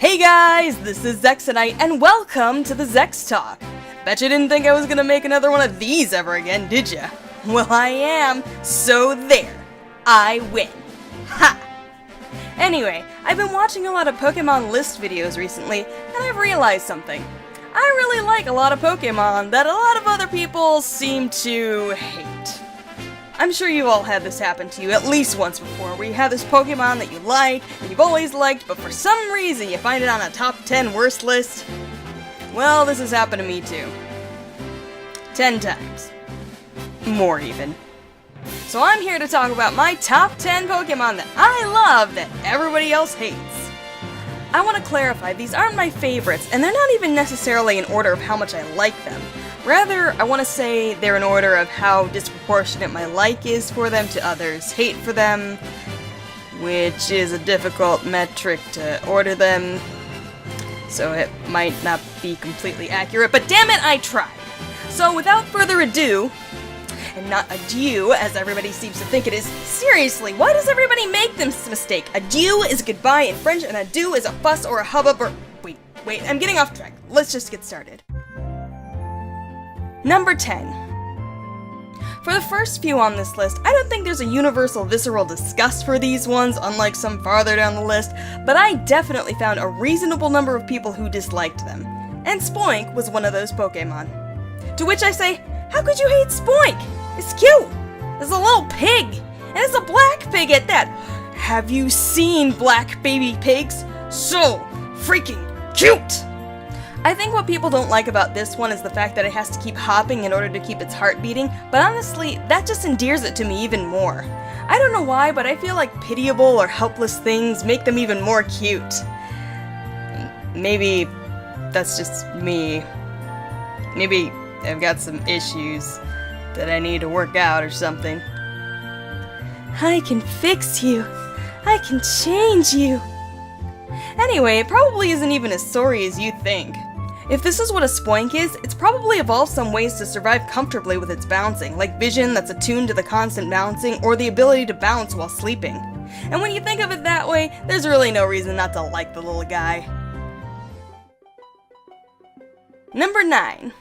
Hey guys, this is Zex and welcome to the Zex Talk. Bet you didn't think I was gonna make another one of these ever again, did ya? Well, I am, so there. I win. Ha! Anyway, I've been watching a lot of Pokemon list videos recently, and I've realized something. I really like a lot of Pokemon that a lot of other people seem to hate. I'm sure you've all had this happen to you at least once before, where you have this Pokemon that you like, and you've always liked, but for some reason you find it on a top 10 worst list. Well, this has happened to me too. 10 times. More even. So I'm here to talk about my top 10 Pokemon that I love that everybody else hates. I want to clarify, these aren't my favorites, and they're not even necessarily in order of how much I like them. Rather, I want to say they're in order of how disproportionate my like is for them to others' hate for them, which is a difficult metric to order them, so it might not be completely accurate, but damn it, I tried! So without further ado, and not adieu, as everybody seems to think it is. Seriously, why does everybody make this mistake? Adieu is goodbye in French, and adieu is a fuss or a hubbub or... Wait, I'm getting off track. Let's just get started. Number 10. For the first few on this list, I don't think there's a universal visceral disgust for these ones, unlike some farther down the list, but I definitely found a reasonable number of people who disliked them. And Spoink was one of those Pokemon. To which I say, how could you hate Spoink? It's cute! It's a little pig! And it's a black pig at that! Have you seen black baby pigs? So freaking cute! I think what people don't like about this one is the fact that it has to keep hopping in order to keep its heart beating, but honestly, that just endears it to me even more. I don't know why, but I feel like pitiable or helpless things make them even more cute. Maybe that's just me. Maybe I've got some issues that I need to work out or something. I can fix you. I can change you. Anyway, it probably isn't even as sorry as you think. If this is what a Spoink is, it's probably evolved some ways to survive comfortably with its bouncing, like vision that's attuned to the constant bouncing, or the ability to bounce while sleeping. And when you think of it that way, there's really no reason not to like the little guy. Number 9.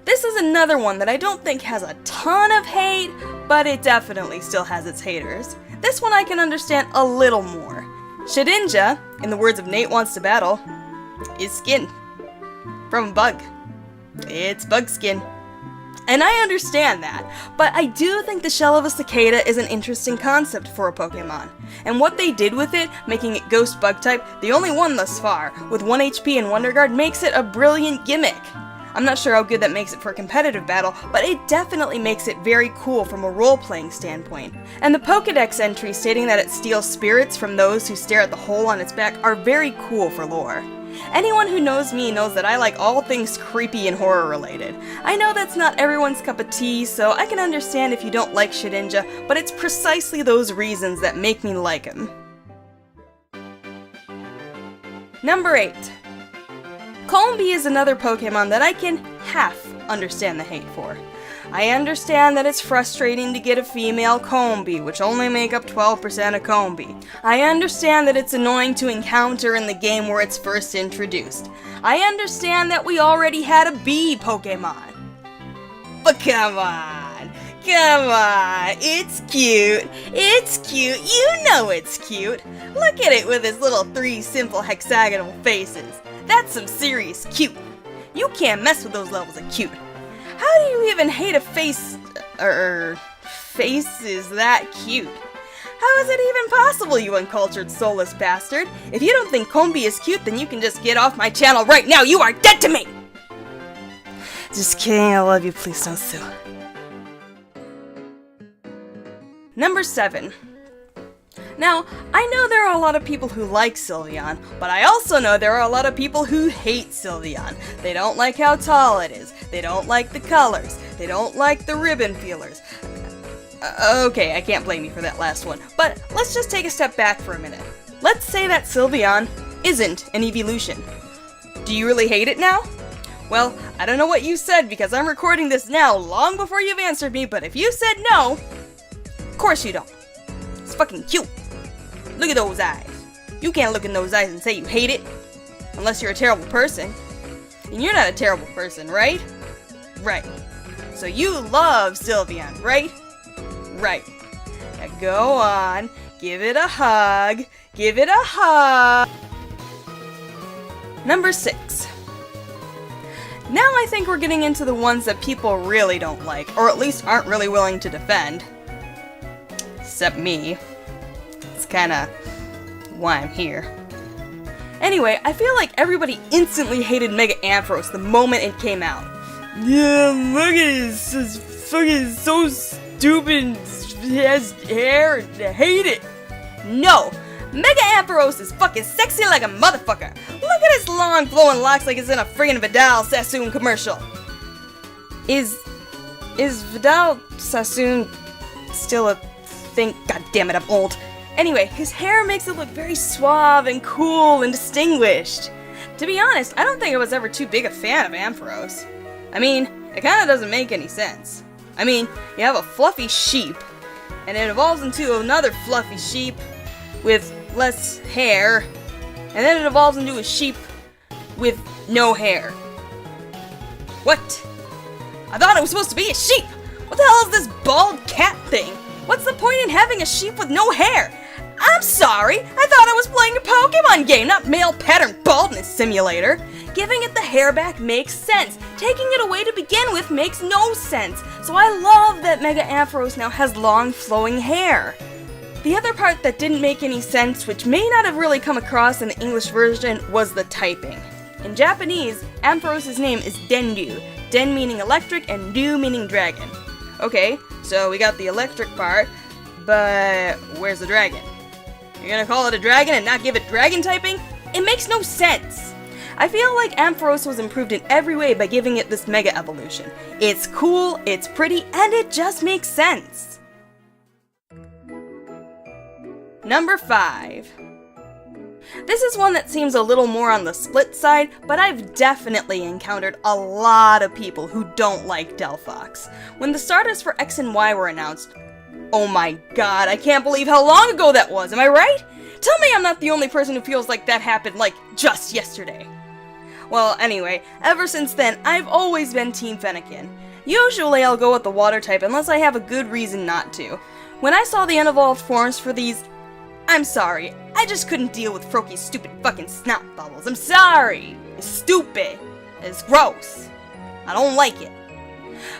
This is another one that I don't think has a ton of hate, but it definitely still has its haters. This one I can understand a little more. Shedinja, in the words of Nate Wants to Battle, is skin. From a bug. It's bug skin. And I understand that, but I do think the shell of a cicada is an interesting concept for a Pokemon. And what they did with it, making it ghost bug type, the only one thus far, with 1 HP and Wonder Guard, makes it a brilliant gimmick. I'm not sure how good that makes it for a competitive battle, but it definitely makes it very cool from a role-playing standpoint. And the Pokédex entries stating that it steals spirits from those who stare at the hole on its back are very cool for lore. Anyone who knows me knows that I like all things creepy and horror related. I know that's not everyone's cup of tea, so I can understand if you don't like Shedinja, but it's precisely those reasons that make me like him. Number 8. Colby is another Pokemon that I can half understand the hate for. I understand that it's frustrating to get a female Colby, which only make up 12% of Colby. I understand that it's annoying to encounter in the game where it's first introduced. I understand that we already had a bee Pokemon. But come on, it's cute, you know it's cute. Look at it with its little 3 simple hexagonal faces. That's some serious cute. You can't mess with those levels of cute. How do you even hate a face is that cute? How is it even possible, you uncultured soulless bastard? If you don't think Colby is cute, then you can just get off my channel right now. You are dead to me! Just kidding, I love you, please don't sue. Number 7. Now, I know there are a lot of people who like Sylveon, but I also know there are a lot of people who hate Sylveon. They don't like how tall it is, they don't like the colors, they don't like the ribbon feelers. Okay, I can't blame you for that last one, but let's just take a step back for a minute. Let's say that Sylveon isn't an evolution. Do you really hate it now? Well, I don't know what you said because I'm recording this now long before you've answered me, but if you said no, of course you don't. It's fucking cute. Look at those eyes. You can't look in those eyes and say you hate it. Unless you're a terrible person. And you're not a terrible person, right? Right. So you love Sylveon, right? Right. Now go on, give it a hug. Give it a hug. Number 6. Now I think we're getting into the ones that people really don't like, or at least aren't really willing to defend. Except me. It's kinda why I'm here. Anyway, I feel like everybody instantly hated Mega Ampharos the moment it came out. Yeah, Mega is fucking so stupid, he has hair, and I hate it. No! Mega Ampharos is fucking sexy like a motherfucker. Look at his long flowing locks like it's in a friggin' Vidal Sassoon commercial. Is Vidal Sassoon still a thing? God damn it, I'm old. Anyway, his hair makes it look very suave and cool and distinguished. To be honest, I don't think I was ever too big a fan of Ampharos. I mean, it kinda doesn't make any sense. I mean, you have a fluffy sheep, and it evolves into another fluffy sheep with less hair, and then it evolves into a sheep with no hair. What? I thought it was supposed to be a sheep! What the hell is this bald cat thing? What's the point in having a sheep with no hair? I'm sorry, I thought I was playing a Pokemon game, not male pattern baldness simulator. Giving it the hair back makes sense. Taking it away to begin with makes no sense. So I love that Mega Ampharos now has long flowing hair. The other part that didn't make any sense, which may not have really come across in the English version, was the typing. In Japanese, Ampharos' name is Dendu, Den meaning electric and Du meaning dragon. Okay, so we got the electric part, but where's the dragon? You're gonna call it a dragon and not give it dragon typing? It makes no sense! I feel like Ampharos was improved in every way by giving it this mega evolution. It's cool, it's pretty, and it just makes sense! Number 5. This is one that seems a little more on the split side, but I've definitely encountered a lot of people who don't like Delphox. When the starters for X and Y were announced, oh my god, I can't believe how long ago that was, am I right? Tell me I'm not the only person who feels like that happened, like, just yesterday. Well, anyway, ever since then, I've always been Team Fennekin. Usually I'll go with the water type unless I have a good reason not to. When I saw the unevolved forms for these, I'm sorry, I just couldn't deal with Froakies' stupid fucking snot bubbles. I'm sorry! It's stupid. It's gross. I don't like it.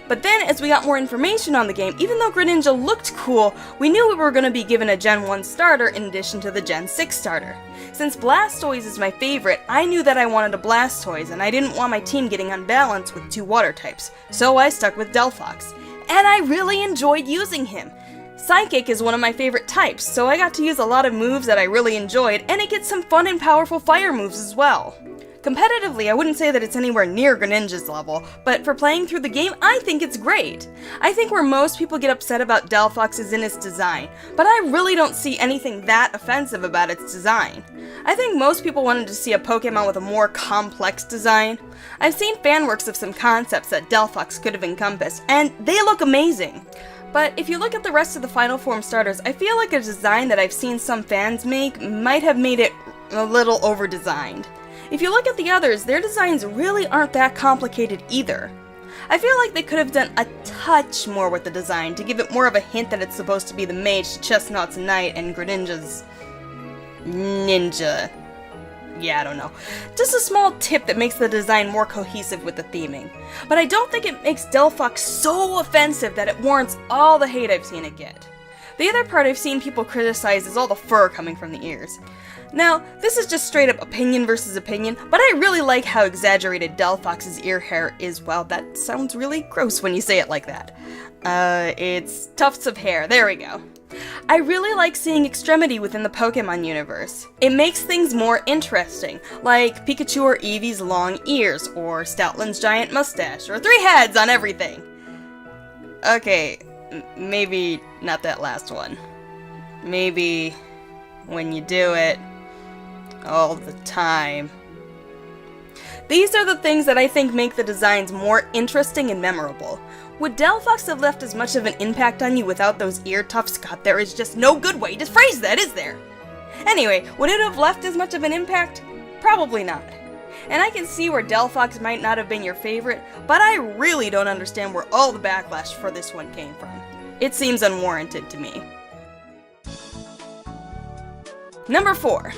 But then, as we got more information on the game, even though Greninja looked cool, we knew we were going to be given a Gen 1 starter in addition to the Gen 6 starter. Since Blastoise is my favorite, I knew that I wanted a Blastoise, and I didn't want my team getting unbalanced with 2 water types, so I stuck with Delphox. And I really enjoyed using him. Psychic is one of my favorite types, so I got to use a lot of moves that I really enjoyed, and it gets some fun and powerful fire moves as well. Competitively, I wouldn't say that it's anywhere near Greninja's level, but for playing through the game, I think it's great. I think where most people get upset about Delphox is in its design, but I really don't see anything that offensive about its design. I think most people wanted to see a Pokemon with a more complex design. I've seen fanworks of some concepts that Delphox could have encompassed, and they look amazing. But if you look at the rest of the Final Form starters, I feel like a design that I've seen some fans make might have made it a little over-designed. If you look at the others, their designs really aren't that complicated either. I feel like they could have done a touch more with the design to give it more of a hint that it's supposed to be the mage to Chestnut's knight and Greninja's ninja. Yeah, I don't know. Just a small tip that makes the design more cohesive with the theming. But I don't think it makes Delphox so offensive that it warrants all the hate I've seen it get. The other part I've seen people criticize is all the fur coming from the ears. Now, this is just straight up opinion versus opinion, but I really like how exaggerated Delphox's ear hair is. Wow, that sounds really gross when you say it like that. It's tufts of hair, there we go. I really like seeing extremity within the Pokemon universe. It makes things more interesting, like Pikachu or Eevee's long ears, or Stoutland's giant mustache, or 3 heads on everything. Okay, maybe not that last one. Maybe when you do it all the time. These are the things that I think make the designs more interesting and memorable. Would Delphox have left as much of an impact on you without those ear tufts? God, there is just no good way to phrase that, is there? Anyway, would it have left as much of an impact? Probably not. And I can see where Delphox might not have been your favorite, but I really don't understand where all the backlash for this one came from. It seems unwarranted to me. Number 4.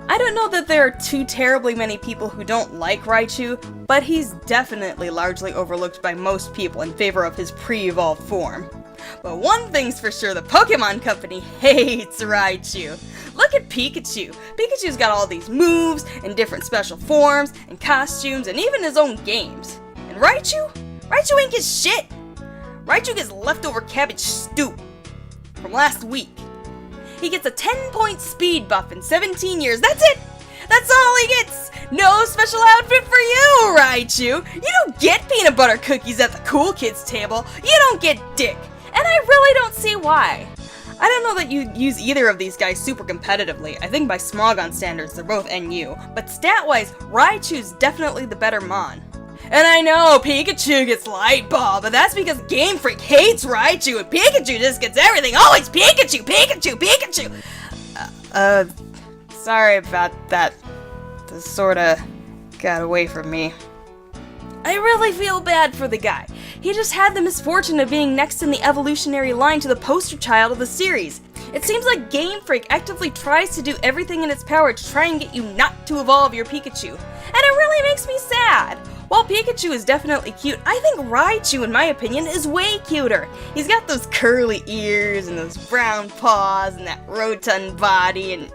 I don't know that there are too terribly many people who don't like Raichu, but he's definitely largely overlooked by most people in favor of his pre-evolved form. But one thing's for sure, the Pokemon Company hates Raichu. Look at Pikachu. Pikachu's got all these moves, and different special forms, and costumes, and even his own games. And Raichu? Raichu ain't get shit! Raichu gets leftover cabbage stew from last week. He gets a 10-point speed buff in 17 years, that's it! That's all he gets! No special outfit for you, Raichu! You don't get peanut butter cookies at the cool kids table, you don't get dick! And I really don't see why. I don't know that you'd use either of these guys super competitively. I think by Smogon standards, they're both NU. But stat-wise, Raichu's definitely the better Mon. And I know Pikachu gets Light Ball, but that's because Game Freak hates Raichu and Pikachu just gets everything. Always Pikachu, Pikachu, Pikachu! Sorry about that. This sorta got away from me. I really feel bad for the guy. He just had the misfortune of being next in the evolutionary line to the poster child of the series. It seems like Game Freak actively tries to do everything in its power to try and get you not to evolve your Pikachu. And it really makes me sad. While Pikachu is definitely cute, I think Raichu, in my opinion, is way cuter. He's got those curly ears and those brown paws and that rotund body and...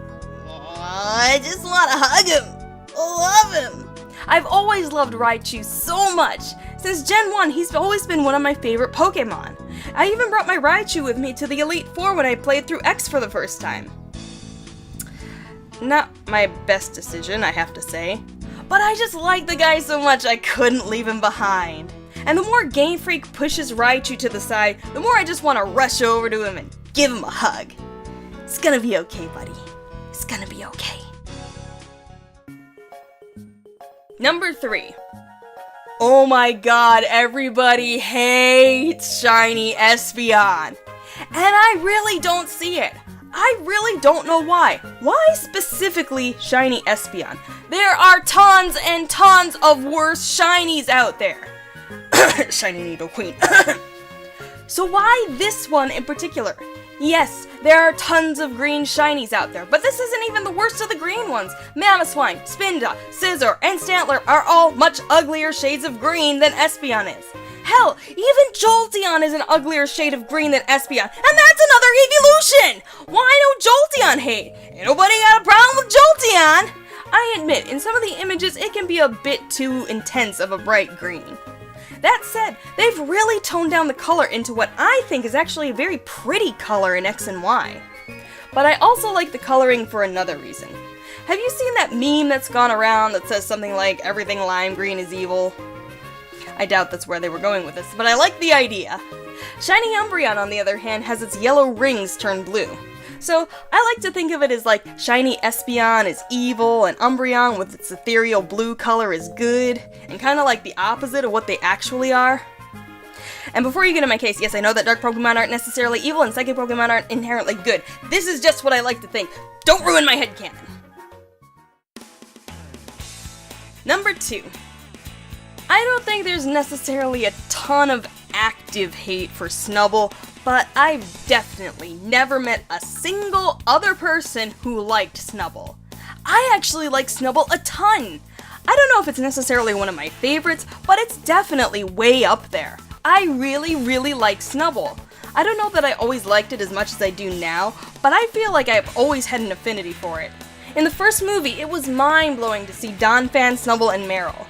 I just want to hug him. Love him. I've always loved Raichu so much. Since Gen 1, he's always been one of my favorite Pokemon. I even brought my Raichu with me to the Elite Four when I played through X for the first time. Not my best decision, I have to say. But I just like the guy so much I couldn't leave him behind. And the more Game Freak pushes Raichu to the side, the more I just want to rush over to him and give him a hug. It's gonna be okay, buddy. It's gonna be okay. Number 3. Oh my god, everybody hates shiny Espeon. And I really don't see it. I really don't know why. Why specifically shiny Espeon? There are tons and tons of worse shinies out there. Shiny Needle Queen. So why this one in particular? Yes, there are tons of green shinies out there, but this isn't even the worst of the green ones. Mamoswine, Spinda, Scizor, and Stantler are all much uglier shades of green than Espeon is. Hell, even Jolteon is an uglier shade of green than Espeon, and that's another evolution! Why don't Jolteon hate? Ain't nobody got a problem with Jolteon! I admit, in some of the images, it can be a bit too intense of a bright green. That said, they've really toned down the color into what I think is actually a very pretty color in X and Y. But I also like the coloring for another reason. Have you seen that meme that's gone around that says something like, everything lime green is evil? I doubt that's where they were going with this, but I like the idea. Shiny Umbreon, on the other hand, has its yellow rings turned blue. So I like to think of it as like shiny Espeon is evil and Umbreon with its ethereal blue color is good, and kind of like the opposite of what they actually are. And before you get in my case, yes, I know that dark Pokemon aren't necessarily evil and psychic Pokemon aren't inherently good. This is just what I like to think. Don't ruin my headcanon. Number 2. I don't think there's necessarily a ton of active hate for Snubbull, but I've definitely never met a single other person who liked Snubbull. I actually like Snubbull a ton. I don't know if it's necessarily one of my favorites, but it's definitely way up there. I really, really like Snubbull. I don't know that I always liked it as much as I do now, but I feel like I've always had an affinity for it. In the first movie, it was mind-blowing to see Donphan, Snubbull, and Meryl.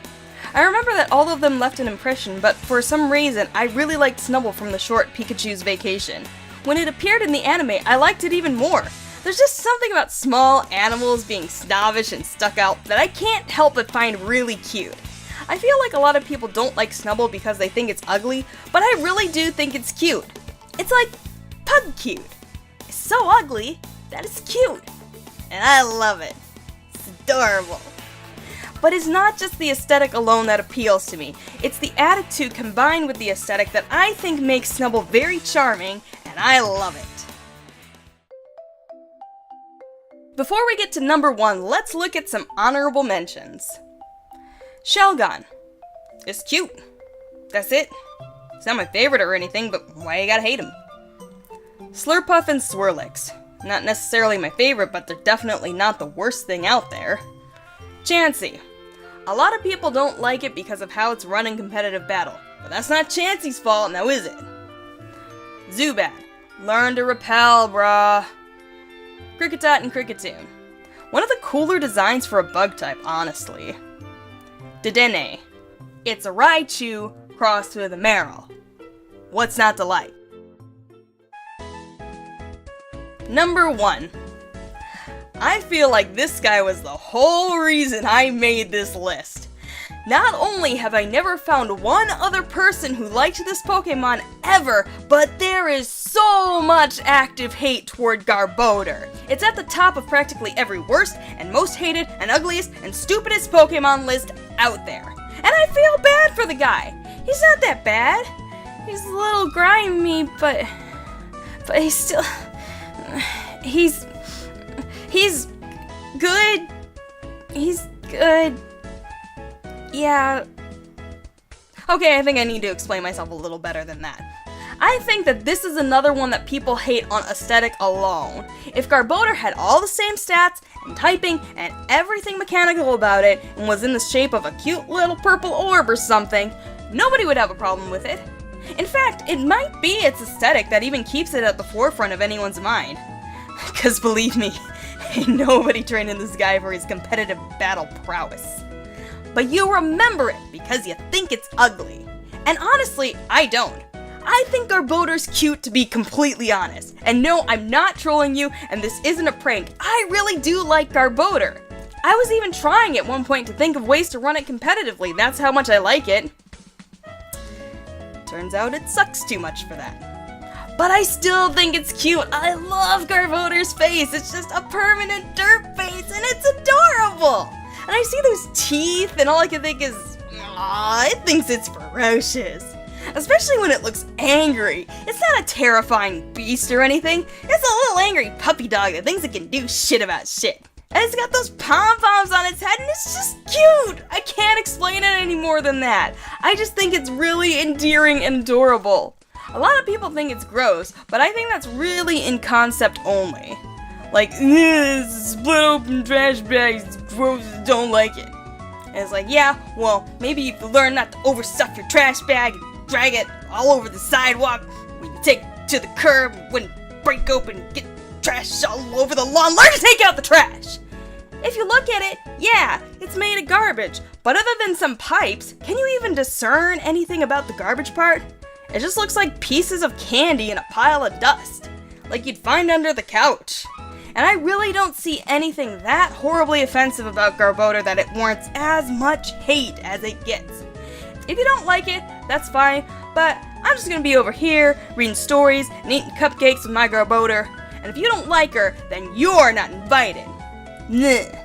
I remember that all of them left an impression, but for some reason, I really liked Snubbull from the short Pikachu's Vacation. When it appeared in the anime, I liked it even more. There's just something about small animals being snobbish and stuck out that I can't help but find really cute. I feel like a lot of people don't like Snubbull because they think it's ugly, but I really do think it's cute. It's like pug cute. It's so ugly that it's cute. And I love it. It's adorable. But it's not just the aesthetic alone that appeals to me. It's the attitude combined with the aesthetic that I think makes Snubbull very charming, and I love it. Before we get to number 1, let's look at some honorable mentions. Shelgon. It's cute. That's it. It's not my favorite or anything, but why you gotta hate him? Slurpuff and Swirlix. Not necessarily my favorite, but they're definitely not the worst thing out there. Chansey. A lot of people don't like it because of how it's run in competitive battle, but that's not Chansey's fault, now is it? Zubat. Learn to repel, brah. Kricketot and Kricketune. One of the cooler designs for a bug type, honestly. Dedenne. It's a Raichu crossed with a Marill. What's not to like? Number 1. I feel like this guy was the whole reason I made this list. Not only have I never found one other person who liked this Pokemon ever, but there is so much active hate toward Garbodor. It's at the top of practically every worst and most hated and ugliest and stupidest Pokemon list out there. And I feel bad for the guy. He's not that bad. He's a little grimy, but he's still... He's good. He's good. Yeah. Okay, I think I need to explain myself a little better than that. I think that this is another one that people hate on aesthetic alone. If Garbodor had all the same stats and typing and everything mechanical about it and was in the shape of a cute little purple orb or something, nobody would have a problem with it. In fact, it might be its aesthetic that even keeps it at the forefront of anyone's mind. Cause believe me, ain't nobody training this guy for his competitive battle prowess. But you remember it because you think it's ugly. And honestly, I don't. I think Garbodor's cute, to be completely honest. And no, I'm not trolling you, and this isn't a prank. I really do like Garbodor. I was even trying at one point to think of ways to run it competitively. That's how much I like it. Turns out it sucks too much for that. But I still think it's cute. I love Garbodor's face. It's just a permanent dirt face, and it's adorable. And I see those teeth, and all I can think is, aw, it thinks it's ferocious. Especially when it looks angry. It's not a terrifying beast or anything. It's a little angry puppy dog that thinks it can do shit about shit. And it's got those pom-poms on its head, and it's just cute! I can't explain it any more than that. I just think it's really endearing and adorable. A lot of people think it's gross, but I think that's really in concept only. Like, split open trash bags, gross, don't like it. And it's like, yeah, well, maybe if you learn not to overstuff your trash bag and drag it all over the sidewalk, when you take it to the curb, wouldn't break open and get trash all over the lawn, learn to take out the trash! If you look at it, yeah, it's made of garbage, but other than some pipes, can you even discern anything about the garbage part? It just looks like pieces of candy in a pile of dust, like you'd find under the couch. And I really don't see anything that horribly offensive about Garbodor that it warrants as much hate as it gets. If you don't like it, that's fine, but I'm just gonna be over here, reading stories and eating cupcakes with my Garbodor, and if you don't like her, then you're not invited. Nah.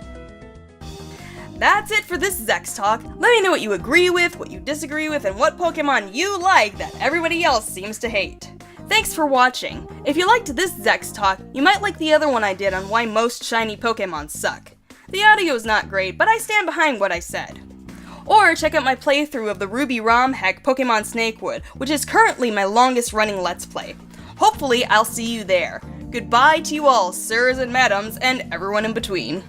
That's it for this Zex Talk. Let me know what you agree with, what you disagree with, and what Pokemon you like that everybody else seems to hate. Thanks for watching. If you liked this Zex Talk, you might like the other one I did on why most shiny Pokemon suck. The audio is not great, but I stand behind what I said. Or check out my playthrough of the Ruby ROM hack Pokemon Snakewood, which is currently my longest running Let's Play. Hopefully I'll see you there. Goodbye to you all, sirs and madams, and everyone in between.